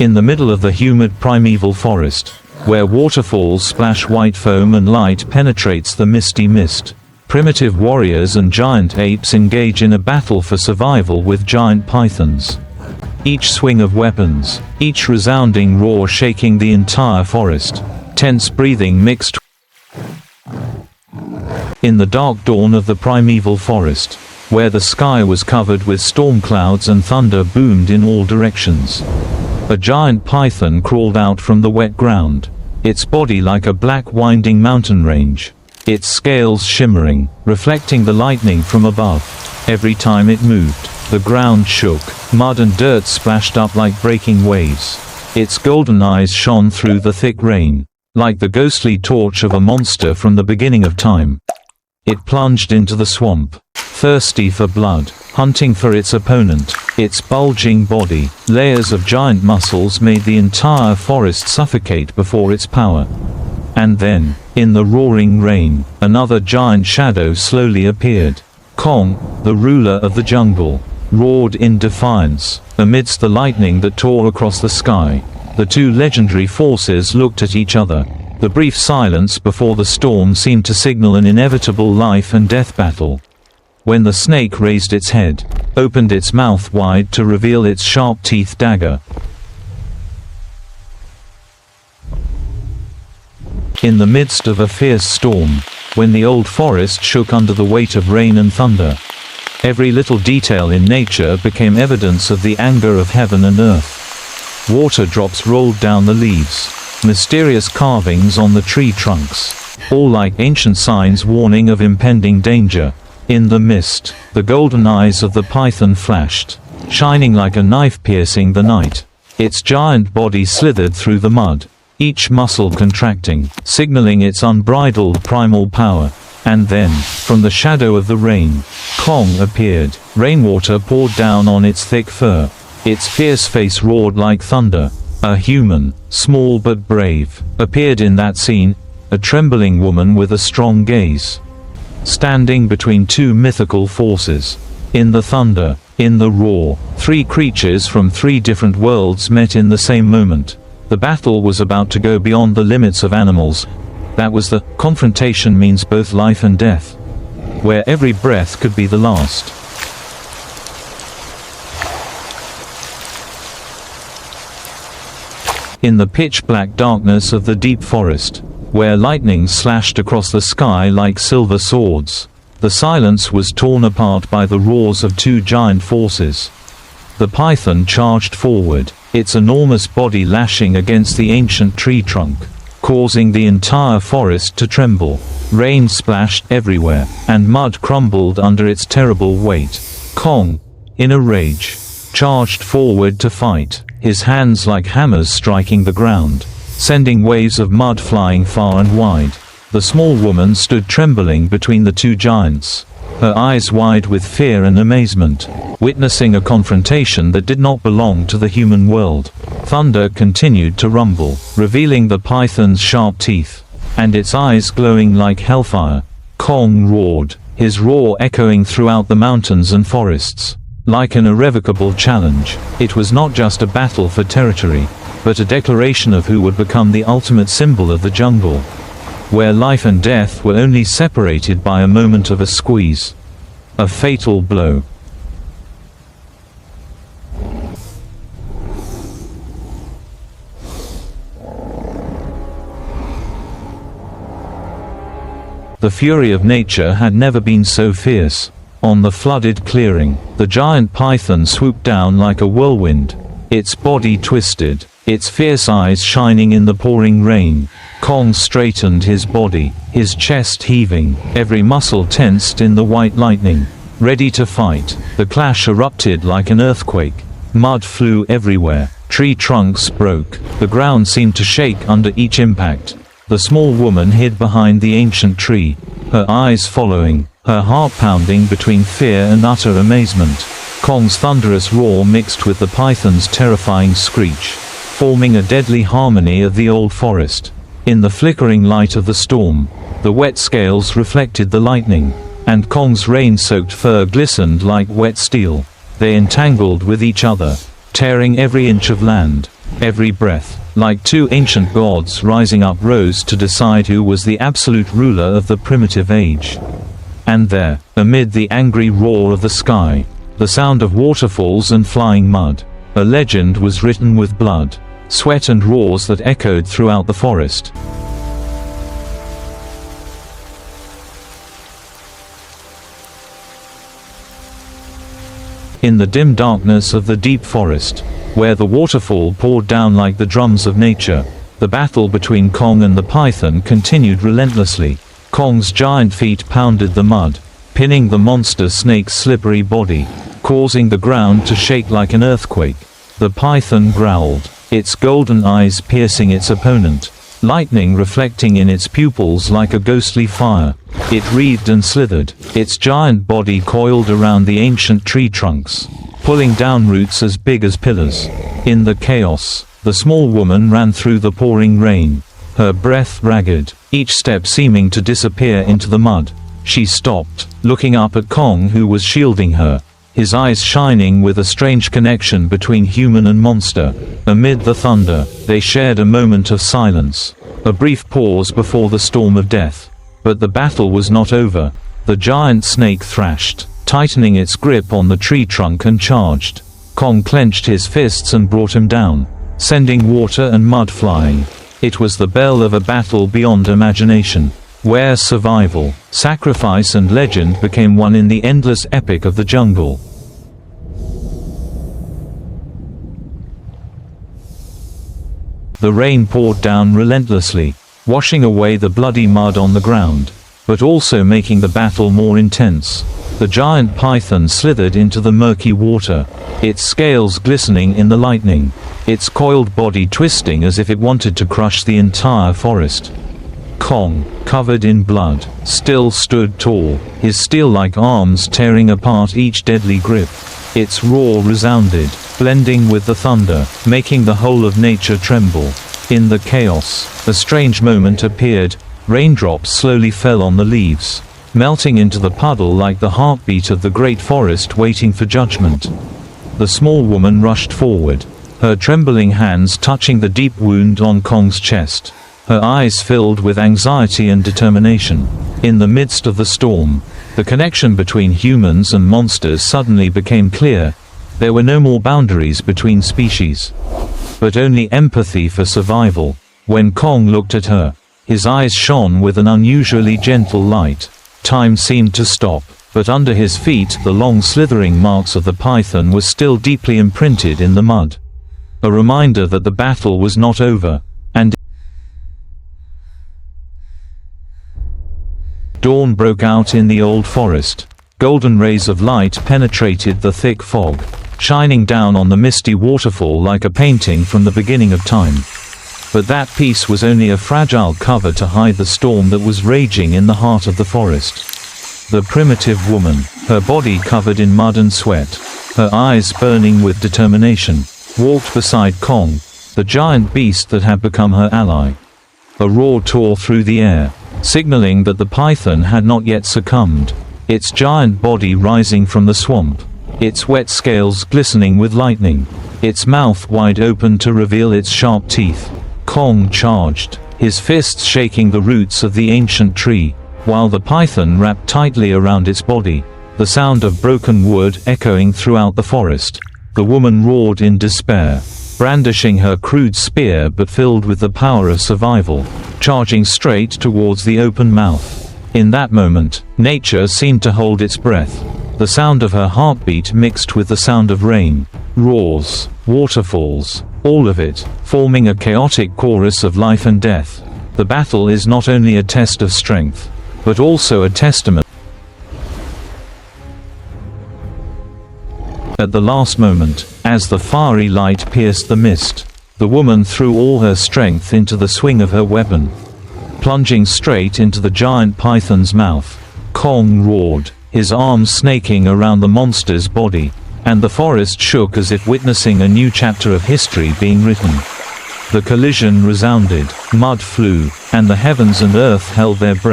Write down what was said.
In the middle of the humid primeval forest, where waterfalls splash white foam and light penetrates the misty mist, primitive warriors and giant apes engage in a battle for survival with giant pythons. Each swing of weapons, each resounding roar shaking the entire forest, tense breathing mixed in the dark dawn of the primeval forest, where the sky was covered with storm clouds and thunder boomed in all directions. A giant python crawled out from the wet ground, its body like a black winding mountain range, its scales shimmering, reflecting the lightning from above. Every time it moved, the ground shook, mud and dirt splashed up like breaking waves. Its golden eyes shone through the thick rain, like the ghostly torch of a monster from the beginning of time. It plunged into the swamp, thirsty for blood, hunting for its opponent. Its bulging body, layers of giant muscles made the entire forest suffocate before its power. And then, in the roaring rain, another giant shadow slowly appeared. Kong, the ruler of the jungle, roared in defiance. Amidst the lightning that tore across the sky, the two legendary forces looked at each other. The brief silence before the storm seemed to signal an inevitable life and death battle. When the snake raised its head, opened its mouth wide to reveal its sharp-teethed dagger. In the midst of a fierce storm, when the old forest shook under the weight of rain and thunder, every little detail in nature became evidence of the anger of heaven and earth. Water drops rolled down the leaves, mysterious carvings on the tree trunks, all like ancient signs warning of impending danger. In the mist, the golden eyes of the python flashed, shining like a knife piercing the night. Its giant body slithered through the mud, each muscle contracting, signaling its unbridled primal power. And then, from the shadow of the rain, Kong appeared. Rainwater poured down on its thick fur. Its fierce face roared like thunder. A human, small but brave, appeared in that scene, a trembling woman with a strong gaze. Standing between two mythical forces. In the thunder, in the roar, three creatures from three different worlds met in the same moment. The battle was about to go beyond the limits of animals. That was the confrontation means both life and death, where every breath could be the last. In the pitch-black darkness of the deep forest, where lightning slashed across the sky like silver swords, the silence was torn apart by the roars of two giant forces. The python charged forward, its enormous body lashing against the ancient tree trunk, causing the entire forest to tremble. Rain splashed everywhere, and mud crumbled under its terrible weight. Kong, in a rage, charged forward to fight, his hands like hammers striking the ground, sending waves of mud flying far and wide. The small woman stood trembling between the two giants, her eyes wide with fear and amazement, witnessing a confrontation that did not belong to the human world. Thunder continued to rumble, revealing the python's sharp teeth, and its eyes glowing like hellfire. Kong roared, his roar echoing throughout the mountains and forests. Like an irrevocable challenge, it was not just a battle for territory, but a declaration of who would become the ultimate symbol of the jungle, where life and death were only separated by a moment of a squeeze. A fatal blow. The fury of nature had never been so fierce. On the flooded clearing, the giant python swooped down like a whirlwind, its body twisted, its fierce eyes shining in the pouring rain. Kong straightened his body, his chest heaving, every muscle tensed in the white lightning, ready to fight. The clash erupted like an earthquake. Mud flew everywhere, tree trunks broke, the ground seemed to shake under each impact. The small woman hid behind the ancient tree, her eyes following, her heart pounding between fear and utter amazement. Kong's thunderous roar mixed with the python's terrifying screech, forming a deadly harmony of the old forest. In the flickering light of the storm, the wet scales reflected the lightning, and Kong's rain-soaked fur glistened like wet steel. They entangled with each other, tearing every inch of land. Every breath, like two ancient gods rising up, rose to decide who was the absolute ruler of the primitive age. And there, amid the angry roar of the sky, the sound of waterfalls and flying mud, a legend was written with blood, sweat and roars that echoed throughout the forest. In the dim darkness of the deep forest, where the waterfall poured down like the drums of nature, the battle between Kong and the python continued relentlessly. Kong's giant feet pounded the mud, pinning the monster snake's slippery body, causing the ground to shake like an earthquake. The python growled, its golden eyes piercing its opponent, lightning reflecting in its pupils like a ghostly fire. It writhed and slithered, its giant body coiled around the ancient tree trunks, pulling down roots as big as pillars. In the chaos, the small woman ran through the pouring rain, her breath ragged, each step seeming to disappear into the mud. She stopped, looking up at Kong, who was shielding her, his eyes shining with a strange connection between human and monster. Amid the thunder, they shared a moment of silence, a brief pause before the storm of death. But the battle was not over. The giant snake thrashed, tightening its grip on the tree trunk, and charged. Kong clenched his fists and brought him down, sending water and mud flying. It was the bell of a battle beyond imagination, where survival, sacrifice and legend became one in the endless epic of the jungle. The rain poured down relentlessly, washing away the bloody mud on the ground, but also making the battle more intense. The giant python slithered into the murky water, its scales glistening in the lightning, its coiled body twisting as if it wanted to crush the entire forest. Kong, covered in blood, still stood tall, his steel-like arms tearing apart each deadly grip. Its roar resounded, blending with the thunder, making the whole of nature tremble. In the chaos, a strange moment appeared. Raindrops slowly fell on the leaves, melting into the puddle like the heartbeat of the great forest waiting for judgment. The small woman rushed forward, her trembling hands touching the deep wound on Kong's chest, her eyes filled with anxiety and determination. In the midst of the storm, the connection between humans and monsters suddenly became clear. There were no more boundaries between species, but only empathy for survival. When Kong looked at her, his eyes shone with an unusually gentle light. Time seemed to stop, but under his feet the long slithering marks of the python were still deeply imprinted in the mud. A reminder that the battle was not over. And dawn broke out in the old forest. Golden rays of light penetrated the thick fog, shining down on the misty waterfall like a painting from the beginning of time. But that peace was only a fragile cover to hide the storm that was raging in the heart of the forest. The primitive woman, her body covered in mud and sweat, her eyes burning with determination, walked beside Kong, the giant beast that had become her ally. A roar tore through the air, signaling that the python had not yet succumbed, its giant body rising from the swamp, its wet scales glistening with lightning, its mouth wide open to reveal its sharp teeth. Kong charged, his fists shaking the roots of the ancient tree, while the python wrapped tightly around its body, the sound of broken wood echoing throughout the forest. The woman roared in despair, brandishing her crude spear but filled with the power of survival, charging straight towards the open mouth. In that moment, nature seemed to hold its breath. The sound of her heartbeat mixed with the sound of rain, roars, waterfalls, all of it, forming a chaotic chorus of life and death. The battle is not only a test of strength, but also a testament. At the last moment, as the fiery light pierced the mist, the woman threw all her strength into the swing of her weapon, plunging straight into the giant python's mouth. Kong roared, his arms snaking around the monster's body, and the forest shook as if witnessing a new chapter of history being written. The collision resounded, mud flew, and the heavens and earth held their breath.